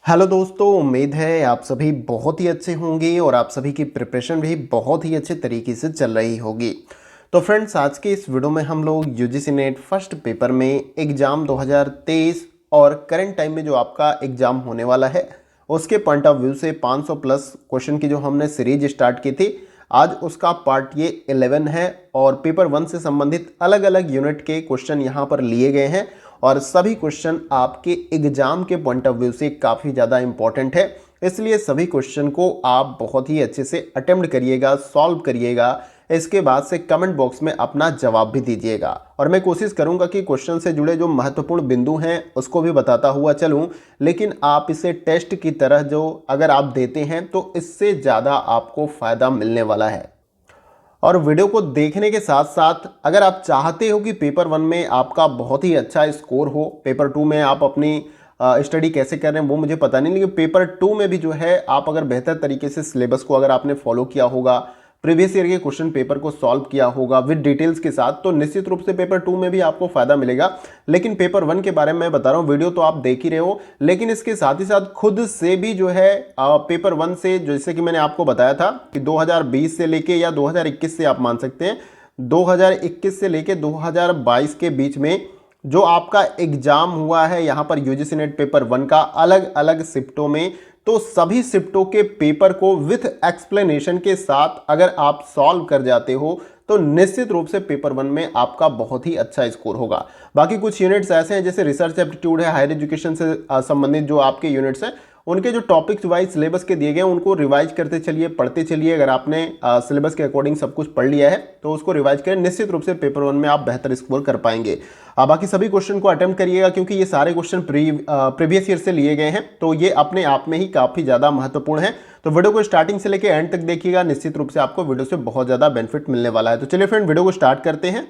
Hello दोस्तों, उम्मीद है आप सभी बहुत ही अच्छे होंगे और आप सभी की प्रिपरेशन भी बहुत ही अच्छे तरीके से चल रही होगी। तो फ्रेंड्स, आज के इस वीडियो में हम लोग यूजीसी नेट फर्स्ट पेपर में एग्ज़ाम 2023 और करंट टाइम में जो आपका एग्ज़ाम होने वाला है उसके पॉइंट ऑफ व्यू से 500 प्लस क्वेश्चन की जो हमने सीरीज स्टार्ट की थी, आज उसका पार्ट ये 11 है और पेपर 1 से संबंधित अलग अलग यूनिट के क्वेश्चन यहाँ पर लिए गए हैं और सभी क्वेश्चन आपके एग्जाम के पॉइंट ऑफ व्यू से काफ़ी ज़्यादा इंपॉर्टेंट है। इसलिए सभी क्वेश्चन को आप बहुत ही अच्छे से अटेम्प्ट करिएगा, सॉल्व करिएगा। इसके बाद से कमेंट बॉक्स में अपना जवाब भी दीजिएगा और मैं कोशिश करूंगा कि क्वेश्चन से जुड़े जो महत्वपूर्ण बिंदु हैं उसको भी बताता हुआ चलूं, लेकिन आप इसे टेस्ट की तरह जो अगर आप देते हैं तो इससे ज़्यादा आपको फ़ायदा मिलने वाला है। और वीडियो को देखने के साथ साथ अगर आप चाहते हो कि पेपर 1 में आपका बहुत ही अच्छा स्कोर हो, पेपर 2 में आप अपनी स्टडी कैसे कर रहे हैं वो मुझे पता नहीं, लेकिन पेपर 2 में भी जो है आप अगर बेहतर तरीके से सिलेबस को अगर आपने फॉलो किया होगा, प्रीवियस ईयर के क्वेश्चन पेपर को सॉल्व किया होगा विद डिटेल्स के साथ, तो निश्चित रूप से पेपर 2 में भी आपको फायदा मिलेगा। लेकिन पेपर 1 के बारे में मैं बता रहा हूँ, वीडियो तो आप देख ही रहे हो, लेकिन इसके साथ ही साथ खुद से भी जो है पेपर 1 से, जैसे कि मैंने आपको बताया था कि 2020 से लेके या 2021 से आप मान सकते हैं, 2021 से लेके 2022 के बीच में जो आपका एग्जाम हुआ है यहाँ पर यूजीसी नेट पेपर 1 का अलग अलग शिफ्टों में, तो सभी शिफ्टों के पेपर को विथ एक्सप्लेनेशन के साथ अगर आप सॉल्व कर जाते हो तो निश्चित रूप से पेपर 1 में आपका बहुत ही अच्छा स्कोर होगा। बाकी कुछ यूनिट्स ऐसे हैं जैसे रिसर्च एप्टीट्यूड है, हायर एजुकेशन से संबंधित जो आपके यूनिट्स हैं उनके जो टॉपिक्स वाइज सिलेबस के दिए गए हैं उनको रिवाइज करते चलिए, पढ़ते चलिए। अगर आपने सिलेबस के अकॉर्डिंग सब कुछ पढ़ लिया है तो उसको रिवाइज करें, निश्चित रूप से पेपर 1 में आप बेहतर स्कोर कर पाएंगे। बाकी सभी क्वेश्चन को अटेम्प्ट करिएगा क्योंकि ये सारे क्वेश्चन प्रीवियस ईयर से लिए गए हैं, तो ये अपने आप में ही काफ़ी ज़्यादा महत्वपूर्ण है। तो वीडियो को स्टार्टिंग से लेकर एंड तक देखिएगा, निश्चित रूप से आपको वीडियो से बहुत ज़्यादा बेनिफिट मिलने वाला है। तो चलिए फ्रेंड, वीडियो को स्टार्ट करते हैं।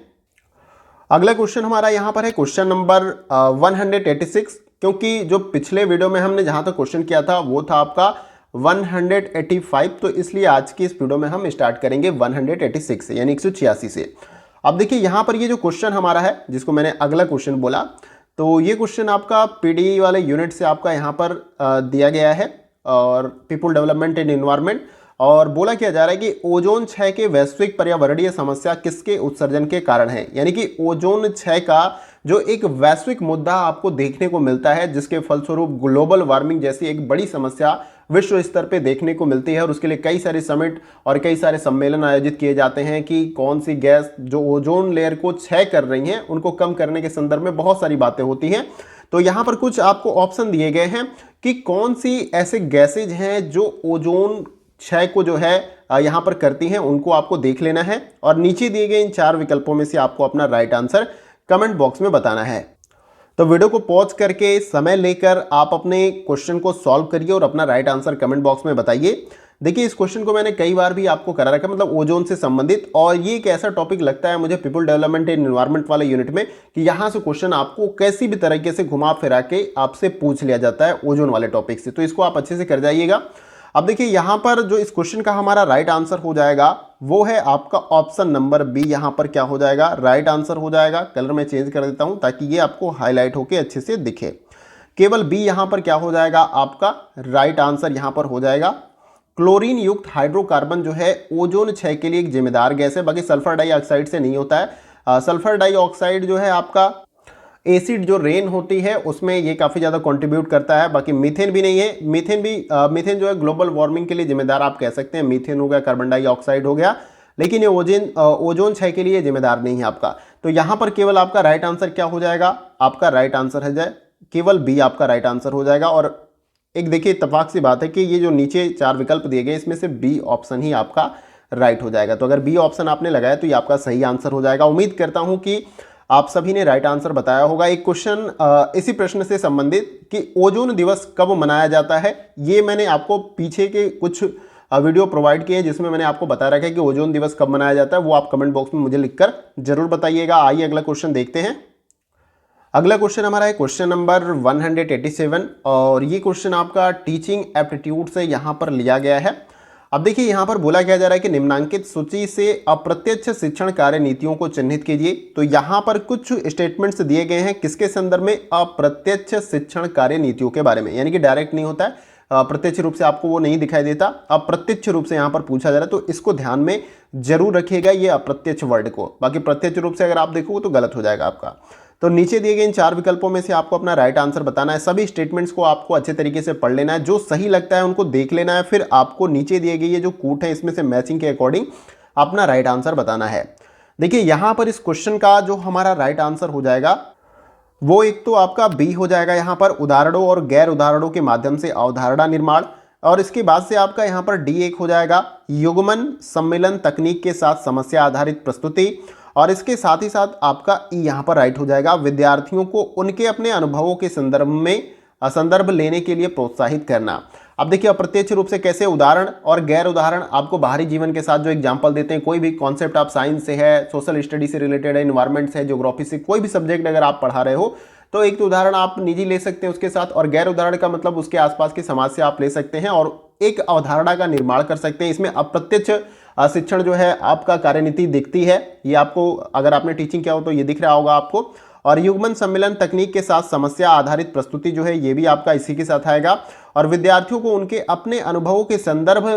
अगला क्वेश्चन हमारा यहाँ पर है क्वेश्चन नंबर 186, क्योंकि जो पिछले वीडियो में हमने जहाँ तक क्वेश्चन किया था वो था आपका 185, तो इसलिए आज की इस वीडियो में हम स्टार्ट करेंगे 186 से, यानी 186 से। अब देखिए यहाँ पर ये जो क्वेश्चन हमारा है जिसको मैंने अगला क्वेश्चन बोला, तो ये क्वेश्चन आपका पीडी वाले यूनिट से आपका यहाँ पर दिया गया है और पीपल डेवलपमेंट एंड एनवायरनमेंट, और बोला किया जा रहा है कि ओजोन क्षय के वैश्विक पर्यावरणीय समस्या किसके उत्सर्जन के कारण है। यानी कि ओजोन क्षय का जो एक वैश्विक मुद्दा आपको देखने को मिलता है जिसके फलस्वरूप ग्लोबल वार्मिंग जैसी एक बड़ी समस्या विश्व स्तर पे देखने को मिलती है, और उसके लिए कई सारे समिट और कई सारे सम्मेलन आयोजित किए जाते हैं कि कौन सी गैस जो ओजोन लेयर को क्षय कर रही हैं उनको कम करने के संदर्भ में बहुत सारी बातें होती हैं। तो यहाँ पर कुछ आपको ऑप्शन दिए गए हैं कि कौन सी ऐसे गैसेज हैं जो ओजोन क्षय को जो है यहाँ पर करती हैं, उनको आपको देख लेना है और नीचे दिए गए इन 4 विकल्पों में से आपको अपना राइट आंसर कमेंट बॉक्स में बताना है। तो वीडियो को पॉज करके समय लेकर आप अपने क्वेश्चन को सॉल्व करिए और अपना राइट आंसर कमेंट बॉक्स में बताइए। देखिए, इस क्वेश्चन को मैंने कई बार भी आपको करा रखा है, मतलब ओजोन से संबंधित, और ये एक ऐसा टॉपिक लगता है मुझे पीपल डेवलपमेंट एंड एनवायरनमेंट वाले यूनिट में कि यहाँ से क्वेश्चन आपको कैसी भी तरीके से घुमा फिरा के आपसे पूछ लिया जाता है ओजोन वाले टॉपिक से, तो इसको आप अच्छे से कर जाइएगा। अब देखिए यहाँ पर जो इस क्वेश्चन का हमारा राइट आंसर हो जाएगा वो है आपका ऑप्शन नंबर बी। यहाँ पर क्या हो जाएगा, राइट आंसर हो जाएगा। कलर में चेंज कर देता हूँ ताकि ये आपको हाईलाइट होके अच्छे से दिखे। केवल बी यहाँ पर क्या हो जाएगा, आपका राइट आंसर यहाँ पर हो जाएगा। क्लोरीन युक्त हाइड्रोकार्बन जो है ओजोन क्षय के लिए एक जिम्मेदार गैस है, बाकी सल्फर डाइऑक्साइड से नहीं होता है। सल्फर डाइऑक्साइड जो है आपका एसिड जो रेन होती है उसमें ये काफ़ी ज़्यादा कंट्रीब्यूट करता है, बाकी मीथेन भी नहीं है। मीथेन जो है ग्लोबल वार्मिंग के लिए जिम्मेदार आप कह सकते हैं, मीथेन हो गया, कार्बन डाइऑक्साइड हो गया, लेकिन ये ओजोन क्षय के लिए जिम्मेदार नहीं है आपका। तो यहाँ पर केवल आपका राइट आंसर क्या हो जाएगा, आपका राइट आंसर है जाए केवल बी, आपका राइट आंसर हो जाएगा। और एक देखिए इत्तेफाक सी बात है कि ये जो नीचे 4 विकल्प दिए गए इसमें से बी ऑप्शन ही आपका राइट हो जाएगा। तो अगर बी ऑप्शन आपने लगाया तो ये आपका सही आंसर हो जाएगा। उम्मीद करता हूँ कि आप सभी ने राइट आंसर बताया होगा। एक क्वेश्चन इसी प्रश्न से संबंधित कि ओजोन दिवस कब मनाया जाता है, ये मैंने आपको पीछे के कुछ वीडियो प्रोवाइड किए हैं जिसमें मैंने आपको बता रखा है कि ओजोन दिवस कब मनाया जाता है, वो आप कमेंट बॉक्स में मुझे लिखकर जरूर बताइएगा। आइए अगला क्वेश्चन देखते हैं। अगला क्वेश्चन हमारा है क्वेश्चन नंबर 187 और ये क्वेश्चन आपका टीचिंग एप्टीट्यूड से यहाँ पर लिया गया है। अब देखिए यहाँ पर बोला क्या जा रहा है कि निम्नांकित सूची से अप्रत्यक्ष शिक्षण कार्य नीतियों को चिन्हित कीजिए। तो यहाँ पर कुछ स्टेटमेंट्स दिए गए हैं किसके संदर्भ में, अप्रत्यक्ष शिक्षण कार्य नीतियों के बारे में, यानी कि डायरेक्ट नहीं होता है, प्रत्यक्ष रूप से आपको वो नहीं दिखाई देता, अप्रत्यक्ष रूप से यहाँ पर पूछा जा रहा है। तो इसको ध्यान में जरूर रखिएगा ये अप्रत्यक्ष वर्ड को, बाकी प्रत्यक्ष रूप से अगर आप देखोगे तो गलत हो जाएगा आपका। तो नीचे दिए गए इन 4 विकल्पों में से आपको अपना राइट आंसर बताना है। सभी स्टेटमेंट्स को आपको अच्छे तरीके से पढ़ लेना है, जो सही लगता है उनको देख लेना है, फिर आपको नीचे दिए गए ये जो कूट है इसमें से मैचिंग के अकॉर्डिंग अपना राइट आंसर बताना है। देखिए यहाँ पर इस क्वेश्चन का जो हमारा राइट आंसर हो जाएगा वो एक तो आपका बी हो जाएगा, यहाँ पर उदाहरणों और गैर उदाहरणों के माध्यम से अवधारणा निर्माण, और इसके बाद से आपका यहाँ पर डी एक हो जाएगा, युग्मन सम्मेलन तकनीक के साथ समस्या आधारित प्रस्तुति, और इसके साथ ही साथ आपका ई यहाँ पर राइट हो जाएगा, विद्यार्थियों को उनके अपने अनुभवों के संदर्भ लेने के लिए प्रोत्साहित करना। अब देखिए अप्रत्यक्ष रूप से कैसे, उदाहरण और गैर उदाहरण आपको बाहरी जीवन के साथ जो एग्जाम्पल देते हैं, कोई भी कॉन्सेप्ट आप साइंस से है, सोशल स्टडी से रिलेटेड है, इन्वायरमेंट से, ज्योग्राफी से, कोई भी सब्जेक्ट अगर आप पढ़ा रहे हो तो एक तो उदाहरण आप निजी ले सकते हैं उसके साथ, और गैर उदाहरण का मतलब उसके आसपास की समाज से आप ले सकते हैं और एक अवधारणा का निर्माण कर सकते हैं। इसमें अप्रत्यक्ष शिक्षण जो है आपका कार्यनीति दिखती है, ये आपको अगर आपने टीचिंग किया हो तो ये दिख रहा होगा आपको। और युग्मन सम्मेलन तकनीक के साथ समस्या आधारित प्रस्तुति जो है ये भी आपका इसी के साथ आएगा, और विद्यार्थियों को उनके अपने अनुभवों के संदर्भ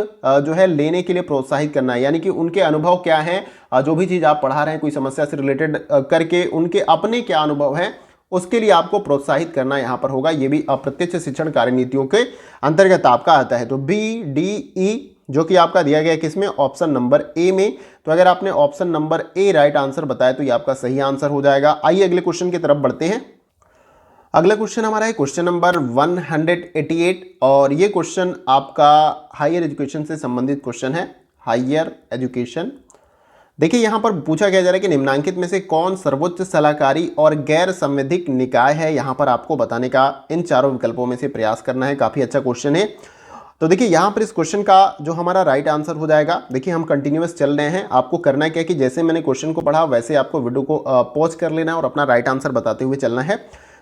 जो है लेने के लिए प्रोत्साहित करना है, यानी कि उनके अनुभव क्या हैं, जो भी चीज़ आप पढ़ा रहे हैं कोई समस्या से रिलेटेड करके उनके अपने क्या अनुभव हैं उसके लिए आपको प्रोत्साहित करना यहाँ पर होगा। ये भी अप्रत्यक्ष शिक्षण कार्यनीतियों के अंतर्गत आपका आता है। तो बी डी ई जो कि आपका दिया गया है किसमें, ऑप्शन नंबर ए में। तो अगर आपने option number A right answer बताया तो ये आपका सही आंसर हो जाएगा। आइए अगले क्वेश्चन की तरफ बढ़ते हैं। अगला क्वेश्चन हमारा है क्वेश्चन नंबर 188, और ये क्वेश्चन आपका हायर एजुकेशन से संबंधित क्वेश्चन है, हायर एजुकेशन। देखिए यहाँ पर पूछा क्या जा रहा है कि निम्नांकित में से कौन सर्वोच्च सलाहकारी और गैर संवैधानिक निकाय है, यहाँ पर आपको बताने का इन चारों विकल्पों में से प्रयास करना है। काफ़ी अच्छा क्वेश्चन है। तो देखिए यहाँ पर इस क्वेश्चन का जो हमारा राइट आंसर हो जाएगा, देखिए हम कंटिन्यूअस चल रहे हैं, आपको करना है क्या कि जैसे मैंने क्वेश्चन को पढ़ा वैसे आपको वीडियो को पॉज कर लेना है और अपना राइट आंसर बताते हुए चलना है।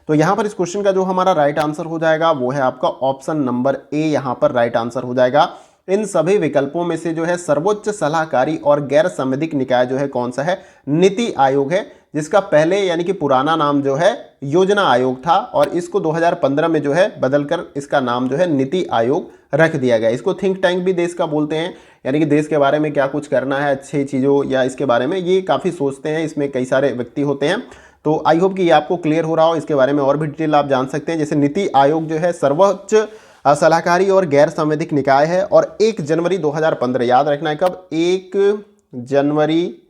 तो यहाँ पर इस क्वेश्चन का जो हमारा राइट आंसर हो जाएगा वो है आपका ऑप्शन नंबर ए, यहाँ पर राइट आंसर हो जाएगा। इन सभी विकल्पों में से जो है सर्वोच्च सलाहकारी और गैर संवैधानिक निकाय जो है कौन सा है, नीति आयोग है, जिसका पहले यानी कि पुराना नाम जो है योजना आयोग था, और इसको 2015 में जो है बदलकर इसका नाम जो है नीति आयोग रख दिया गया। इसको थिंक टैंक भी देश का बोलते हैं, यानी कि देश के बारे में क्या कुछ करना है अच्छी चीज़ों या इसके बारे में ये काफ़ी सोचते हैं, इसमें कई सारे व्यक्ति होते हैं। तो आई होप कि ये आपको क्लियर हो रहा हो, इसके बारे में और भी डिटेल आप जान सकते हैं। जैसे नीति आयोग जो है सर्वोच्च सलाहकारी और गैर संवैधानिक निकाय है, और 1 जनवरी 2015, याद रखना है कब, 1 जनवरी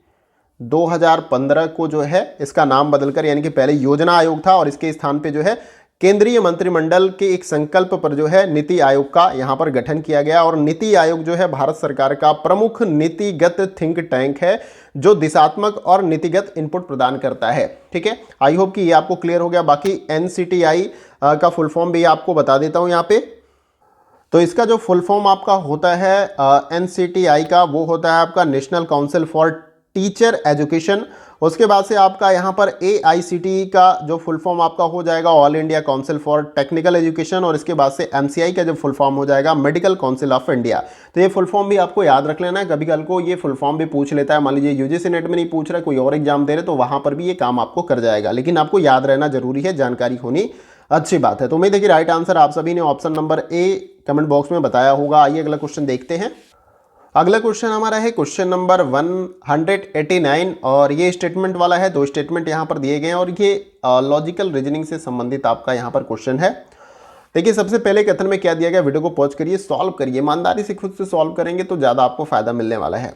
2015 को जो है इसका नाम बदलकर, यानी कि पहले योजना आयोग था और इसके स्थान पे जो है केंद्रीय मंत्रिमंडल के एक संकल्प पर जो है नीति आयोग का यहाँ पर गठन किया गया। और नीति आयोग जो है भारत सरकार का प्रमुख नीतिगत थिंक टैंक है जो दिशात्मक और नीतिगत इनपुट प्रदान करता है। ठीक है, आई होप कि ये आपको क्लियर हो गया। बाकी NCTI का फुल फॉर्म भी आपको बता देता हूँ यहाँ पे। तो इसका जो फुल फॉर्म आपका होता है NCTI का, वो होता है आपका national council for teacher education. उसके बाद से आपका यहाँ पर AICTE का जो फुल फॉर्म आपका हो जाएगा all India council for technical education, और इसके बाद से MCI का जो फुल फॉर्म हो जाएगा मेडिकल काउंसिल ऑफ इंडिया। तो ये फुल फॉर्म भी आपको याद रख लेना है, कभी कल को ये फुल फॉर्म भी पूछ लेता है। मान लीजिए UGC नेट में नहीं पूछ रहा, कोई और एग्जाम दे रहे तो वहाँ पर भी ये काम आपको कर जाएगा, लेकिन आपको याद रहना जरूरी है, जानकारी होनी अच्छी बात है। तो उम्मीद है कि राइट आंसर आप सभी ने option number A comment box में बताया होगा। आइए अगला क्वेश्चन देखते हैं। अगला क्वेश्चन हमारा है क्वेश्चन नंबर 189, और ये स्टेटमेंट वाला है। 2 स्टेटमेंट यहाँ पर दिए गए हैं और ये लॉजिकल रीजनिंग से संबंधित आपका यहाँ पर क्वेश्चन है। देखिए सबसे पहले कथन में क्या दिया गया, वीडियो को पॉज करिए, सॉल्व करिए, ईमानदारी से खुद से सॉल्व करेंगे तो ज़्यादा आपको फायदा मिलने वाला है।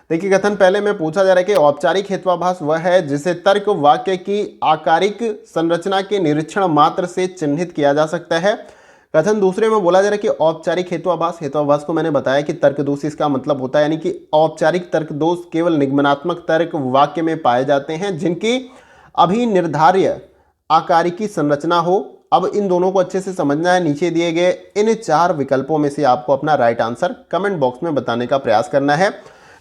देखिए कथन पहले में पूछा जा रहा है कि औपचारिक हेत्वाभास वह है जिसे तर्क वाक्य की आकारिक संरचना के निरीक्षण मात्र से चिन्हित किया जा सकता है। कथन दूसरे में बोला जा रहा है कि औपचारिक हेत्वाभास, हेत्वाभास को मैंने बताया कि तर्क दोष इसका मतलब होता है, यानी कि औपचारिक तर्क दोष केवल निगमनात्मक तर्क वाक्य में पाए जाते हैं जिनकी अभिनिर्धार्य आकारिकी संरचना हो। अब इन दोनों को अच्छे से समझना है। नीचे दिए गए इन 4 विकल्पों में से आपको अपना राइट आंसर कमेंट बॉक्स में बताने का प्रयास करना है।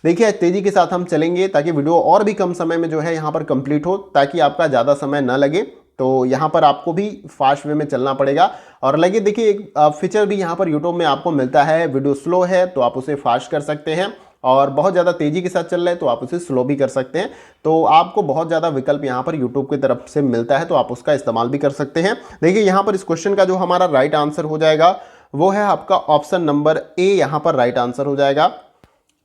देखिए तेजी के साथ हम चलेंगे ताकि वीडियो और भी कम समय में जो है यहाँ पर कंप्लीट हो, ताकि आपका ज़्यादा समय ना लगे, तो यहाँ पर आपको भी फास्ट वे में चलना पड़ेगा। और लगे देखिए एक फीचर भी यहाँ पर यूट्यूब में आपको मिलता है, वीडियो स्लो है तो आप उसे फास्ट कर सकते हैं, और बहुत ज़्यादा तेज़ी के साथ चल रहा है तो आप उसे स्लो भी कर सकते हैं। तो आपको बहुत ज़्यादा विकल्प यहाँ पर यूट्यूब की तरफ से मिलता है, तो आप उसका इस्तेमाल भी कर सकते हैं। देखिए यहाँ पर इस क्वेश्चन का जो हमारा राइट आंसर हो जाएगा वो है आपका ऑप्शन नंबर ए, यहाँ पर राइट आंसर हो जाएगा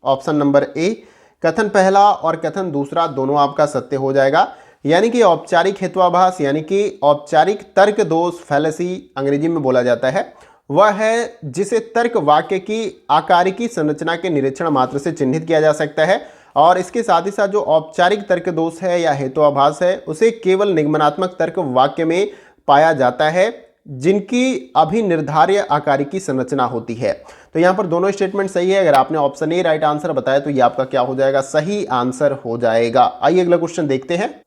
ऑप्शन नंबर ए। कथन पहला और कथन दूसरा दोनों आपका सत्य हो जाएगा, यानी कि औपचारिक हेतुआभास यानी कि औपचारिक तर्क दोष फैलेसी अंग्रेजी में बोला जाता है, वह है जिसे तर्क वाक्य की आकारिकी संरचना के निरीक्षण मात्र से चिन्हित किया जा सकता है। और इसके साथ ही साथ जो औपचारिक तर्क दोष है या हेतुआभास है उसे केवल निगमनात्मक तर्क वाक्य में पाया जाता है जिनकी अभिनिर्धार्य आकारिकी संरचना होती है। तो यहाँ पर दोनों स्टेटमेंट सही है। अगर आपने ऑप्शन ए राइट आंसर बताया तो ये आपका क्या हो जाएगा, सही आंसर हो जाएगा। आइए अगला क्वेश्चन देखते हैं।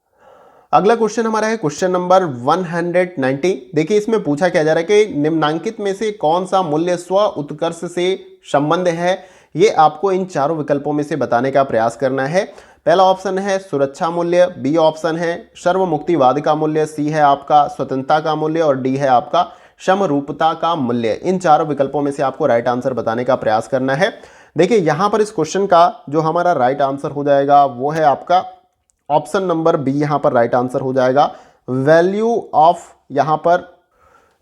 अगला क्वेश्चन हमारा है क्वेश्चन नंबर 190। देखिए इसमें पूछा क्या जा रहा है कि निम्नलिखित में से कौन सा मूल्य स्व उत्कर्ष से संबंध है, ये आपको इन चारों विकल्पों में से बताने का प्रयास करना है। पहला ऑप्शन है सुरक्षा मूल्य, बी ऑप्शन है सर्वमुक्तिवाद का मूल्य, सी है आपका स्वतंत्रता का मूल्य और डी है आपका समरूपता का मूल्य। इन चारों विकल्पों में से आपको राइट आंसर बताने का प्रयास करना है। देखिए यहाँ पर इस क्वेश्चन का जो हमारा राइट आंसर हो जाएगा वो है आपका ऑप्शन नंबर बी, यहाँ पर राइट आंसर हो जाएगा वैल्यू ऑफ, यहाँ पर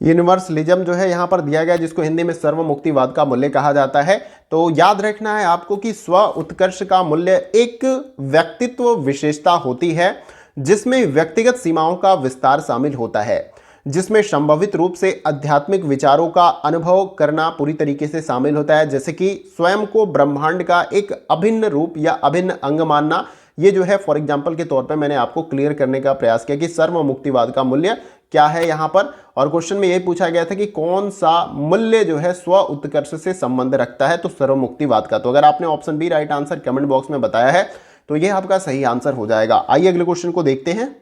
यूनिवर्सलिज्म जो है यहाँ पर दिया गया जिसको हिंदी में सर्वमुक्तिवाद का मूल्य कहा जाता है। तो याद रखना है आपको कि स्व उत्कर्ष का मूल्य एक व्यक्तित्व विशेषता होती है जिसमें व्यक्तिगत सीमाओं का विस्तार शामिल होता है, जिसमें संभावित रूप से आध्यात्मिक विचारों का अनुभव करना पूरी तरीके से शामिल होता है, जैसे कि स्वयं को ब्रह्मांड का एक अभिन्न रूप या अभिन्न अंग मानना। ये जो है फॉर एग्जांपल के तौर पे मैंने आपको क्लियर करने का प्रयास किया कि सर्वमुक्तिवाद का मूल्य क्या है यहाँ पर। और क्वेश्चन में यही पूछा गया था कि कौन सा मूल्य जो है स्व उत्कर्ष से संबंध रखता है, तो सर्वमुक्तिवाद का। तो अगर आपने option B right answer comment box में बताया है तो ये आपका सही आंसर हो जाएगा। आइए अगले क्वेश्चन को देखते हैं।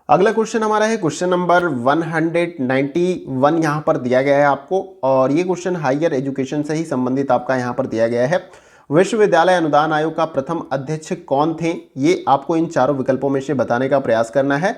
अगला क्वेश्चन हमारा है क्वेश्चन नंबर 191, यहाँ पर दिया गया है आपको, और ये क्वेश्चन हायर एजुकेशन से ही संबंधित आपका यहाँ पर दिया गया है। विश्वविद्यालय अनुदान आयोग का प्रथम अध्यक्ष कौन थे, ये आपको इन चारों विकल्पों में से बताने का प्रयास करना है।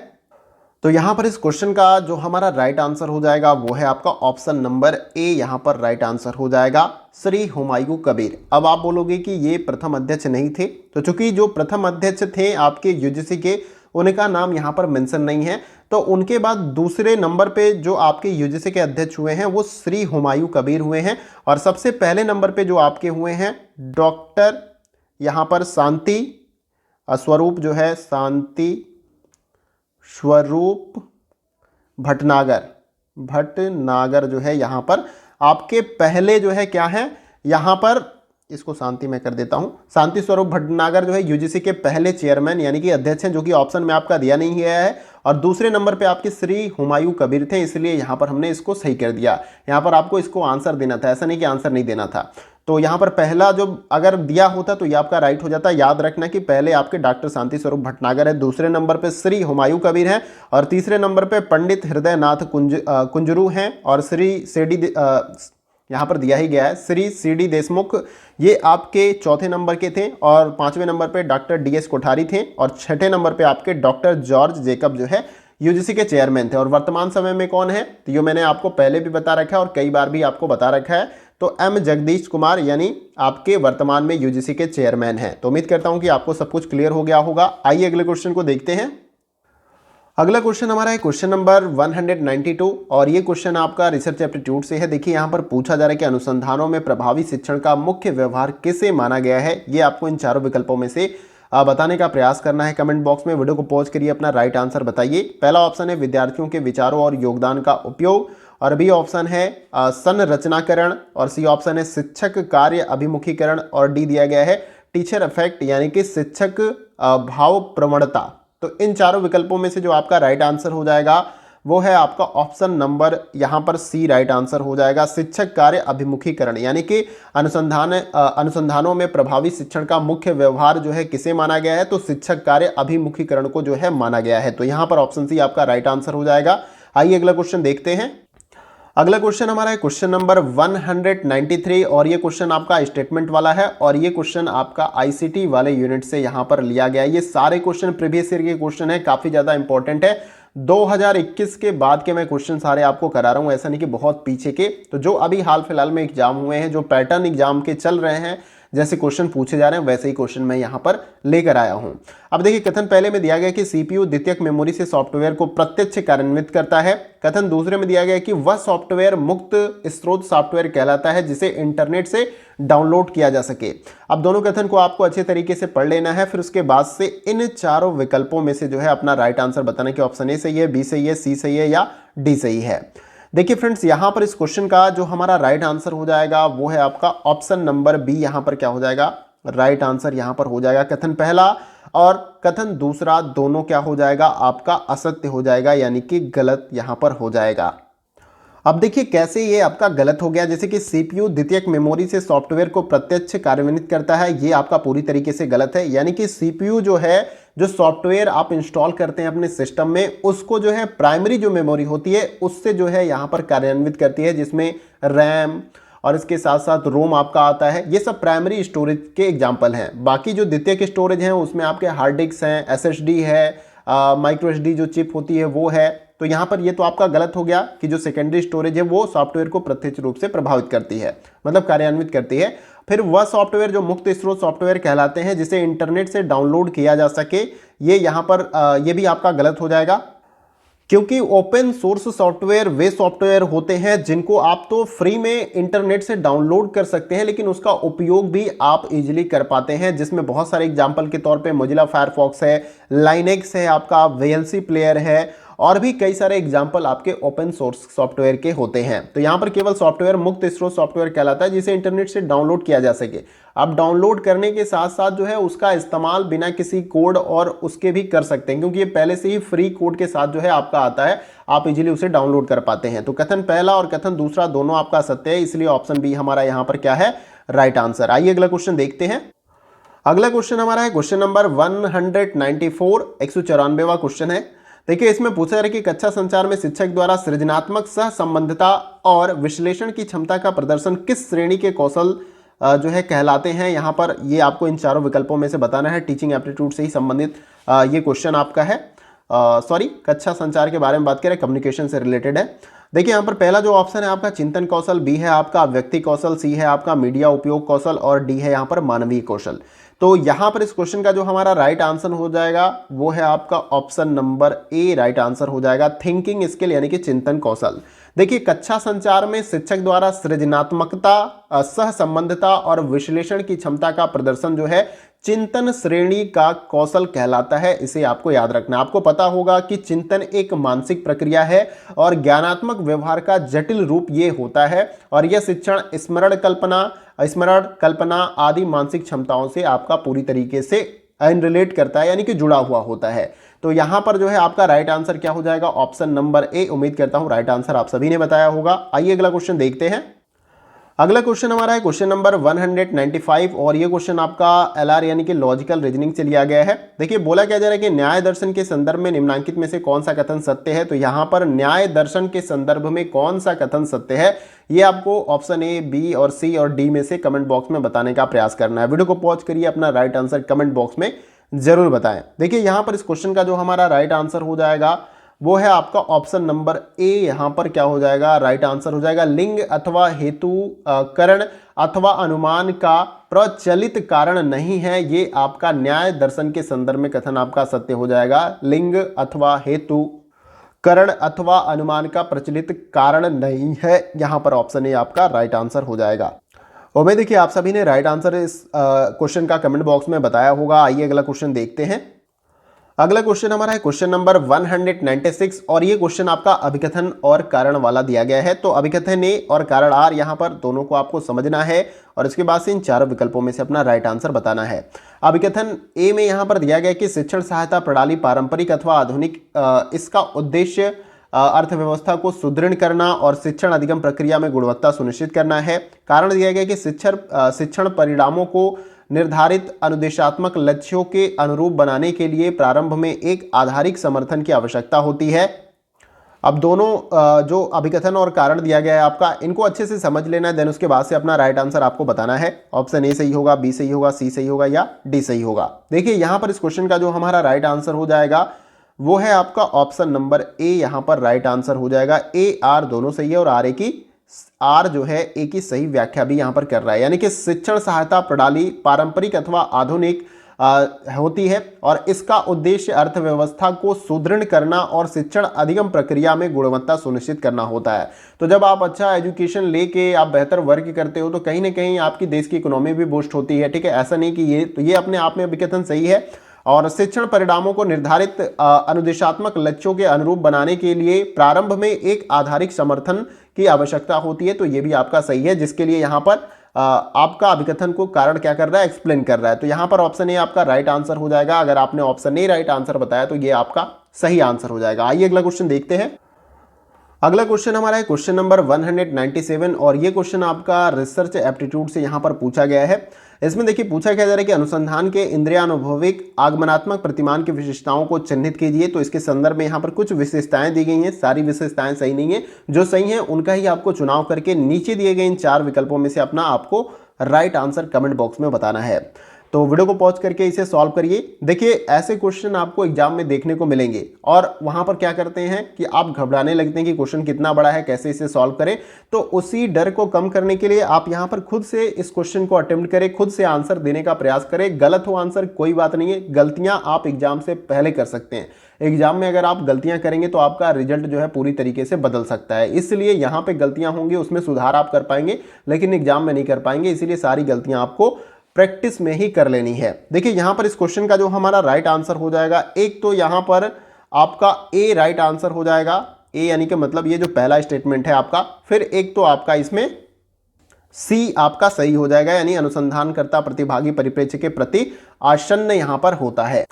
तो यहाँ पर इस क्वेश्चन का जो हमारा राइट आंसर हो जाएगा वो है आपका ऑप्शन नंबर ए, यहाँ पर राइट आंसर हो जाएगा श्री हुमायूं कबीर। अब आप बोलोगे कि ये प्रथम अध्यक्ष नहीं थे, तो चूंकि जो प्रथम अध्यक्ष थे आपके यूजीसी के उनका नाम यहाँ पर मेंशन नहीं है, तो उनके बाद दूसरे नंबर पे जो आपके यूजीसी के अध्यक्ष हुए हैं वो श्री हुमायूं कबीर हुए हैं। और सबसे पहले नंबर पे जो आपके हुए हैं डॉक्टर यहाँ पर शांति स्वरूप जो है शांति स्वरूप भटनागर जो है यहाँ पर आपके पहले जो है क्या है, यहाँ पर इसको शांति में कर देता हूँ, शांति स्वरूप भटनागर जो है यूजीसी के पहले चेयरमैन यानी कि अध्यक्ष हैं, जो कि ऑप्शन में आपका दिया नहीं गया है। और दूसरे नंबर पे आपके श्री हुमायूं कबीर थे, इसलिए यहाँ पर हमने इसको सही कर दिया। यहाँ पर आपको इसको आंसर देना था, ऐसा नहीं कि आंसर नहीं देना था। तो यहाँ पर पहला जो अगर दिया होता तो ये आपका राइट हो जाता। याद रखना कि पहले आपके डॉक्टर शांति स्वरूप भटनागर है, दूसरे नंबर पे श्री हुमायूं कबीर है, और तीसरे नंबर पे पंडित हृदयनाथ कुंजरू हैं, और श्री सीडी यहाँ पर दिया ही गया है श्री सीडी देशमुख, ये आपके चौथे नंबर के थे, और पांचवें नंबर पे डॉक्टर डीएस कोठारी थे, और छठे नंबर पे आपके डॉक्टर जॉर्ज जेकब जो है यूजीसी के चेयरमैन थे। और वर्तमान समय में कौन है, तो ये मैंने आपको पहले भी बता रखा है और कई बार भी आपको बता रखा है, तो एम जगदीश कुमार यानी आपके वर्तमान में यूजीसी के चेयरमैन हैं। तो उम्मीद करता हूं कि आपको सब कुछ क्लियर हो गया होगा। आइए अगले क्वेश्चन को देखते हैं। अगला क्वेश्चन हमारा है क्वेश्चन नंबर 192, और ये क्वेश्चन आपका रिसर्च एप्टीट्यूड से है। देखिए यहाँ पर पूछा जा रहा है कि अनुसंधानों में प्रभावी शिक्षण का मुख्य व्यवहार किसे माना गया है, ये आपको इन चारों विकल्पों में से बताने का प्रयास करना है। कमेंट बॉक्स में वीडियो को पॉज करिए, अपना राइट आंसर बताइए। पहला ऑप्शन है विद्यार्थियों के विचारों और योगदान का उपयोग, और बी ऑप्शन है संरचनाकरण, और सी ऑप्शन है शिक्षक कार्य अभिमुखीकरण, और डी दिया गया है टीचर इफेक्ट यानी कि शिक्षक भाव प्रवणता। तो इन चारों विकल्पों में से जो आपका राइट आंसर हो जाएगा वो है आपका ऑप्शन नंबर यहाँ पर सी राइट आंसर हो जाएगा, शिक्षक कार्य अभिमुखीकरण, यानी कि अनुसंधानों में प्रभावी शिक्षण का मुख्य व्यवहार जो है किसे माना गया है, तो शिक्षक कार्य अभिमुखीकरण को जो है माना गया है। तो यहाँ पर ऑप्शन सी आपका राइट आंसर हो जाएगा। आइए अगला क्वेश्चन देखते हैं। अगला क्वेश्चन हमारा है क्वेश्चन नंबर 193, और ये क्वेश्चन आपका स्टेटमेंट वाला है, और ये क्वेश्चन आपका आईसीटी वाले यूनिट से यहाँ पर लिया गया है। ये सारे क्वेश्चन प्रीवियस ईयर के क्वेश्चन है, काफी ज्यादा इंपॉर्टेंट है। 2021 के बाद के मैं क्वेश्चन सारे आपको करा रहा हूं, ऐसा नहीं कि बहुत पीछे के। तो जो अभी हाल फिलहाल में एग्जाम हुए हैं, जो पैटर्न एग्जाम के चल रहे हैं, जैसे क्वेश्चन पूछे जा रहे हैं वैसे ही क्वेश्चन मैं यहां पर लेकर आया हूं। अब देखिए कथन पहले में दिया गया कि सीपीयू द्वितीयक मेमोरी से सॉफ्टवेयर को प्रत्यक्ष कार्यान्वित करता है। कथन दूसरे में दिया गया कि वह सॉफ्टवेयर मुक्त स्रोत सॉफ्टवेयर कहलाता है जिसे इंटरनेट से डाउनलोड किया जा सके। अब दोनों कथन को आपको अच्छे तरीके से पढ़ लेना है, फिर उसके बाद से इन चारों विकल्पों में से जो है अपना राइट आंसर बताना कि ऑप्शन ए सही है, बी सही है, सी सही है या डी सही है। देखिए फ्रेंड्स, यहां पर इस क्वेश्चन का जो हमारा राइट आंसर हो जाएगा वो है आपका ऑप्शन नंबर बी। यहां पर क्या हो जाएगा, राइट आंसर यहां पर हो जाएगा कथन पहला और कथन दूसरा दोनों क्या हो जाएगा, आपका असत्य हो जाएगा, यानी कि गलत यहां पर हो जाएगा। अब देखिए कैसे ये आपका गलत हो गया, जैसे कि सीपीयू द्वितीयक मेमोरी से सॉफ्टवेयर को प्रत्यक्ष कार्यान्वित करता है, ये आपका पूरी तरीके से गलत है। यानी कि सीपीयू जो है, जो सॉफ्टवेयर आप इंस्टॉल करते हैं अपने सिस्टम में, उसको जो है प्राइमरी जो मेमोरी होती है उससे जो है यहाँ पर कार्यान्वित करती है, जिसमें रैम और इसके साथ साथ रोम आपका आता है। ये सब प्राइमरी स्टोरेज के एग्जाम्पल हैं। बाकी जो द्वितीयक स्टोरेज हैं उसमें आपके हार्ड डिस्क हैं, एसएसडी है, माइक्रो एसडी जो चिप होती है वो है। तो यहाँ पर ये तो आपका गलत हो गया कि जो सेकेंडरी स्टोरेज है वो सॉफ्टवेयर को प्रत्यक्ष रूप से प्रभावित करती है, मतलब कार्यान्वित करती है। फिर वह सॉफ्टवेयर जो मुक्त स्रोत सॉफ्टवेयर कहलाते हैं जिसे इंटरनेट से डाउनलोड किया जा सके, ये यहाँ पर ये भी आपका गलत हो जाएगा, क्योंकि ओपन सोर्स सॉफ्टवेयर वे सॉफ्टवेयर होते हैं जिनको आप तो फ्री में इंटरनेट से डाउनलोड कर सकते हैं, लेकिन उसका उपयोग भी आप इजीली कर पाते हैं, जिसमें बहुत सारे एग्जांपल के तौर पे मोजिला फायरफॉक्स है, लाइनेक्स है, आपका वीएलसी प्लेयर है, और भी कई सारे एग्जाम्पल आपके ओपन सोर्स सॉफ्टवेयर के होते हैं। तो यहाँ पर केवल सॉफ्टवेयर मुक्त स्रोत सॉफ्टवेयर कहलाता है जिसे इंटरनेट से डाउनलोड किया जा सके। आप डाउनलोड करने के साथ साथ जो है उसका इस्तेमाल बिना किसी कोड और उसके भी कर सकते हैं, क्योंकि ये पहले से ही फ्री कोड के साथ जो है आपका आता है, आप इजीली उसे डाउनलोड कर पाते हैं। तो कथन पहला और कथन दूसरा दोनों आपका सत्य है, इसलिए ऑप्शन बी हमारा यहाँ पर क्या है, राइट आंसर। आइए अगला क्वेश्चन देखते हैं। अगला क्वेश्चन हमारा है क्वेश्चन नंबर 194, 194वां क्वेश्चन है। देखिए इसमें पूछा जा रहा है कि कक्षा संचार में शिक्षक द्वारा सृजनात्मक सहसंबंधता और विश्लेषण की क्षमता का प्रदर्शन किस श्रेणी के कौशल जो है कहलाते हैं। यहाँ पर ये आपको इन चारों विकल्पों में से बताना है। टीचिंग एप्टीट्यूड से ही संबंधित ये क्वेश्चन आपका है। सॉरी, कक्षा संचार के बारे में बात करें, कम्युनिकेशन से रिलेटेड है। देखिए यहाँ पर पहला जो ऑप्शन है आपका चिंतन कौशल, बी है आपका व्यक्ति कौशल, सी है आपका मीडिया उपयोग कौशल और डी है यहाँ पर मानवीय कौशल। तो यहाँ पर इस क्वेश्चन का जो हमारा राइट आंसर हो जाएगा वो है आपका option number A, right answer हो जाएगा थिंकिंग स्किल, यानी कि चिंतन कौशल। देखिए कक्षा संचार में शिक्षक द्वारा सृजनात्मकता, सहसंबंधता और विश्लेषण की क्षमता का प्रदर्शन जो है चिंतन श्रेणी का कौशल कहलाता है। इसे आपको याद रखना। आपको पता होगा कि चिंतन एक मानसिक प्रक्रिया है और ज्ञानात्मक व्यवहार का जटिल रूप ये होता है, और यह शिक्षण स्मरण कल्पना आदि मानसिक क्षमताओं से आपका पूरी तरीके से रिलेट करता है, यानी कि जुड़ा हुआ होता है। तो यहां पर जो है आपका राइट आंसर क्या हो जाएगा, ऑप्शन नंबर ए। उम्मीद करता हूं राइट आंसर आप सभी ने बताया होगा। आइए अगला क्वेश्चन देखते हैं। अगला क्वेश्चन हमारा है क्वेश्चन नंबर 195 और ये क्वेश्चन आपका एलआर यानी कि लॉजिकल रीजनिंग से लिया गया है। देखिए बोला क्या जा रहा है कि न्याय दर्शन के संदर्भ में निम्नलिखित में से कौन सा कथन सत्य है। तो यहाँ पर न्याय दर्शन के संदर्भ में कौन सा कथन सत्य है, ये आपको ऑप्शन ए, बी और सी और डी में से कमेंट बॉक्स में बताने का प्रयास करना है। वीडियो को पॉज करिए, अपना राइट आंसर कमेंट बॉक्स में जरूर बताएं। देखिए यहाँ पर इस क्वेश्चन का जो हमारा राइट आंसर हो जाएगा वो है आपका ऑप्शन नंबर ए। यहां पर क्या हो जाएगा, राइट आंसर हो जाएगा लिंग अथवा हेतु करण अथवा अनुमान का प्रचलित कारण नहीं है। ये आपका न्याय दर्शन के संदर्भ में कथन आपका सत्य हो जाएगा। लिंग अथवा हेतु करण अथवा अनुमान का प्रचलित कारण नहीं है। यहां पर ऑप्शन ए आपका राइट आंसर हो जाएगा। उम्मीद है कि आप सभी ने राइट आंसर इस क्वेश्चन का कमेंट बॉक्स में बताया होगा। आइए अगला क्वेश्चन देखते हैं। अगला क्वेश्चन हमारा है क्वेश्चन नंबर 196 और ये क्वेश्चन आपका अभिकथन और कारण वाला दिया गया है। तो अभिकथन ए और कारण आर यहाँ पर दोनों को आपको समझना है और इसके बाद से इन चारों विकल्पों में से अपना राइट आंसर बताना है। अभिकथन ए में यहाँ पर दिया गया कि शिक्षण सहायता प्रणाली पारंपरिक अथवा आधुनिक, इसका उद्देश्य अर्थव्यवस्था को सुदृढ़ करना और शिक्षण अधिगम प्रक्रिया में गुणवत्ता सुनिश्चित करना है। कारण दिया गया कि शिक्षण परिणामों को निर्धारित अनुदेशात्मक लक्ष्यों के अनुरूप बनाने के लिए प्रारंभ में एक आधारिक समर्थन की आवश्यकता होती है। अब दोनों जो अभिकथन और कारण दिया गया है आपका, इनको अच्छे से समझ लेना है, देन उसके बाद से अपना राइट आंसर आपको बताना है। ऑप्शन ए सही होगा, बी सही होगा, सी सही होगा या डी सही होगा। देखिए यहाँ पर इस क्वेश्चन का जो हमारा राइट आंसर हो जाएगा वो है आपका ऑप्शन नंबर ए, यहाँ पर राइट आंसर हो जाएगा। ए आर दोनों सही है और आर ए की आर जो है ए की सही व्याख्या भी यहाँ पर कर रहा है, यानी कि शिक्षण सहायता प्रणाली पारंपरिक अथवा आधुनिक होती है और इसका उद्देश्य अर्थव्यवस्था को सुदृढ़ करना और शिक्षण अधिगम प्रक्रिया में गुणवत्ता सुनिश्चित करना होता है। तो जब आप अच्छा एजुकेशन लेके आप बेहतर वर्क करते हो तो कहीं ना कहीं आपकी देश की इकोनॉमी भी बूस्ट होती है, ठीक है। ऐसा नहीं कि ये अपने आप में विकथन सही है। और शिक्षण परिणामों को निर्धारित अनुदेशात्मक लक्ष्यों के अनुरूप बनाने के लिए प्रारंभ में एक आधारिक समर्थन की आवश्यकता होती है, तो ये भी आपका सही है, जिसके लिए यहाँ पर आपका अभिकथन को कारण क्या कर रहा है, एक्सप्लेन कर रहा है। तो यहाँ पर ऑप्शन ए आपका राइट आंसर हो जाएगा। अगर आपने ऑप्शन ए राइट आंसर बताया तो ये आपका सही आंसर हो जाएगा। आइए अगला क्वेश्चन देखते हैं। अगला क्वेश्चन हमारा है क्वेश्चन नंबर 197 और ये क्वेश्चन आपका रिसर्च एप्टीट्यूड से यहाँ पर पूछा गया है। इसमें देखिए पूछा क्या जा रहा है कि अनुसंधान के इंद्रियानुभविक आगमनात्मक प्रतिमान की विशेषताओं को चिन्हित कीजिए। तो इसके संदर्भ में यहाँ पर कुछ विशेषताएं दी गई हैं, सारी विशेषताएं सही नहीं है, जो सही है उनका ही आपको चुनाव करके नीचे दिए गए इन 4 विकल्पों में से अपना आपको राइट आंसर कमेंट बॉक्स में बताना है। तो वीडियो को पॉज करके इसे सॉल्व करिए। देखिए ऐसे क्वेश्चन आपको एग्जाम में देखने को मिलेंगे और वहां पर क्या करते हैं कि आप घबराने लगते हैं कि क्वेश्चन कितना बड़ा है, कैसे इसे सॉल्व करें। तो उसी डर को कम करने के लिए आप यहां पर खुद से इस क्वेश्चन को अटेम्प्ट करें, खुद से आंसर देने का प्रयास करें। गलत हो आंसर कोई बात नहीं है, गलतियां आप एग्जाम से पहले कर सकते हैं। एग्जाम में अगर आप गलतियां करेंगे तो आपका रिजल्ट जो है पूरी तरीके से बदल सकता है, इसलिए यहाँ पे गलतियां होंगी, उसमें सुधार आप कर पाएंगे लेकिन एग्जाम में नहीं कर पाएंगे, इसीलिए सारी गलतियां आपको प्रैक्टिस में ही कर लेनी है। देखिए यहां पर इस क्वेश्चन का जो हमारा राइट आंसर हो जाएगा, एक तो यहां पर आपका ए राइट आंसर हो जाएगा, ए यानी कि मतलब ये जो पहला स्टेटमेंट है आपका, फिर एक तो आपका इसमें सी आपका सही हो जाएगा, यानी अनुसंधानकर्ता प्रतिभागी परिप्रेक्ष्य के प्रति आसन्न यहां पर होता है।